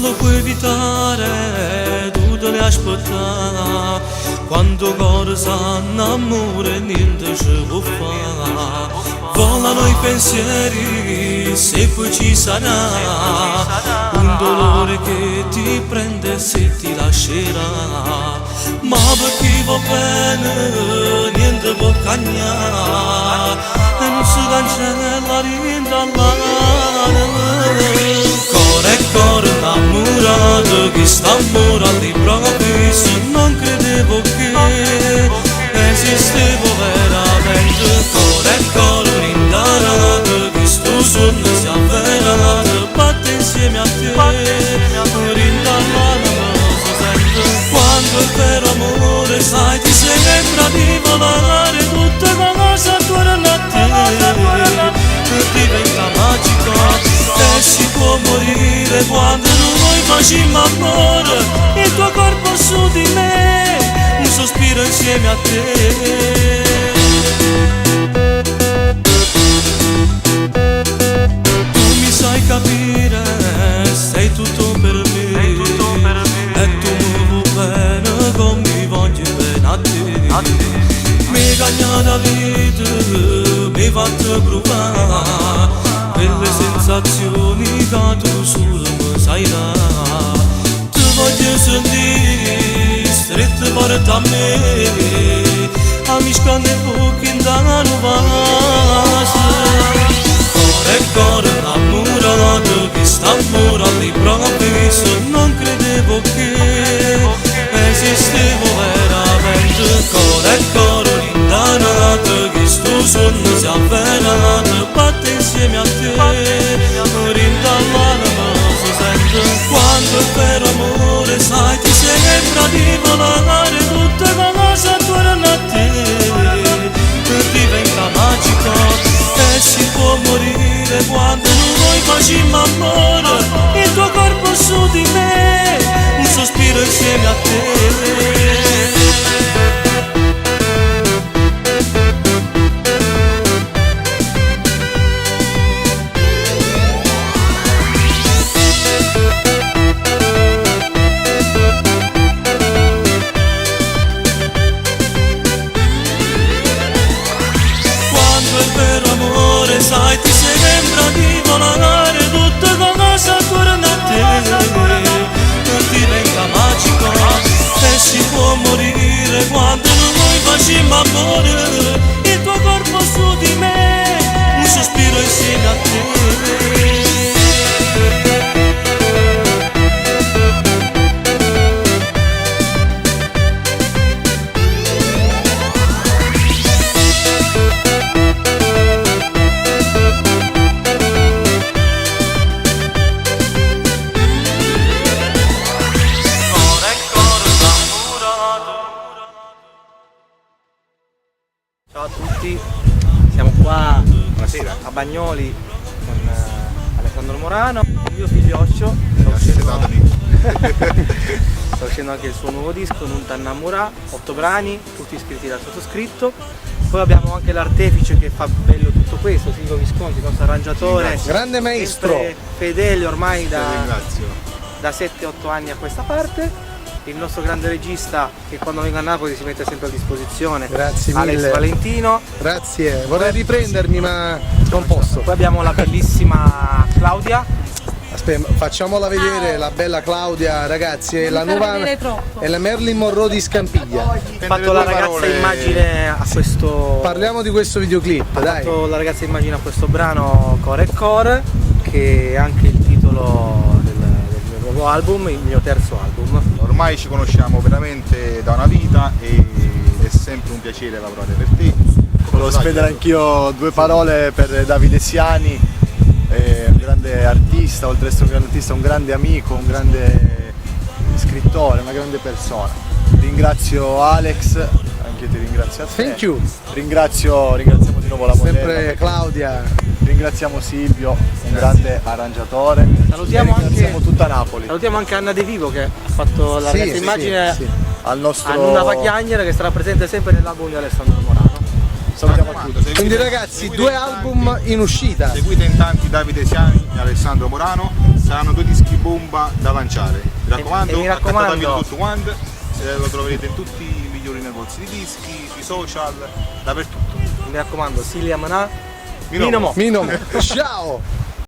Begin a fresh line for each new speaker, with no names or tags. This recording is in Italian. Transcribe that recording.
lo puoi evitare, tu te ne aspettare. Quando cuore s'annamora e niente ci può fare. Volano i pensieri, se poi ci sarà un dolore che ti prende e se ti lascerà. Ma per chi va bene, niente può cagnare e non si cancella rindallare. Cuore e cuore innamorato, chi sta ammorato improvviso, non credevo che esistevo veramente. Cuore e cuore rindarato, chi sto sogno si è avverato, batte insieme a te, rindallare si sente. Quando è vero amore, sai ti sembra di volare, tutte cose attorno a te diventa magico. E si può morire quando noi facciamo amore, il tuo corpo su di me, un sospiro insieme a te. Tu mi sai capire, sei tutto per me, e tu mi vuoi bene come mi voglio bene a te. Mi cagna la vita, mi fatto provare quelle sensazioni che tu solo mi sai dare. Ti voglio sentire stretto porta a me, amiscando pochi in danno basta. Cuore e cuore innamorato, chi sta ammorato improvviso, non credevo che esistevo veramente. Cuore e cuore rindanato, chi sto sogno si è avverato, batte insieme a te, rindallare si sente. Quando è vero amore, sai ti sembra di volare, tutte cose attorno a te diventa magico. E si può morire quando noi facciamo amore, il tuo corpo su di me, un sospiro insieme a te. Sai ti sembra di volare, tutte cose attorno a te diventa magico. E si può morire quando noi facciamo amore, il tuo corpo su di me, un sospiro insieme a te.
Ciao a tutti, siamo qua a Bagnoli con Alessandro Morano, il mio figlioccio, sta uscendo anche il suo nuovo disco, Nunta Innamorà, 8 brani, tutti iscritti dal sottoscritto. Poi abbiamo anche l'artefice che fa bello tutto questo, Silvio Visconti, il nostro arrangiatore,
grande maestro,
fedele ormai da 7-8 anni a questa parte. Il nostro grande regista che quando vengo a Napoli si mette sempre a disposizione,
grazie
Alex
mille.
Valentino.
Grazie, vorrei riprendermi ma non posso.
Poi abbiamo la bellissima Claudia.
Aspetta, facciamola vedere, la bella Claudia, ragazzi, è la nuova, è la Marilyn Monroe di Scampiglia.
Ho fatto la ragazza immagine a questo.
Parliamo di questo videoclip, dai.
Ho fatto la ragazza immagine a questo brano Core e Core, che è anche il titolo del mio nuovo album, il mio terzo album.
Ormai ci conosciamo veramente da una vita ed è sempre un piacere lavorare per te.
Volevo spendere anch'io due parole per Davide Siani, un grande artista, oltre ad essere un grande artista, un grande amico, un grande scrittore, una grande persona. Ringrazio Alex, anche ti ringrazio a te.
Thank you.
Ringraziamo di nuovo la modella.
Sempre Claudia.
Ringraziamo Silvio, un grande arrangiatore.
Salutiamo anche
tutta Napoli.
Salutiamo anche Anna De Vivo che ha fatto la ragazza immagine
al nostro
a Nuna Pagliagnera, che sarà presente sempre nell'album di Alessandro Morano.
salutiamo a tutti.
Quindi ragazzi, 2 album in uscita.
Seguite in tanti Davide Siani e Alessandro Morano, saranno 2 dischi bomba da lanciare. Mi raccomando,
E mi raccomando,
accattatevi tutto quanto, lo troverete in tutti i migliori negozi di dischi, sui social, dappertutto.
Mi raccomando, Silvia Manà,
Minomo.
Minomo. Ciao!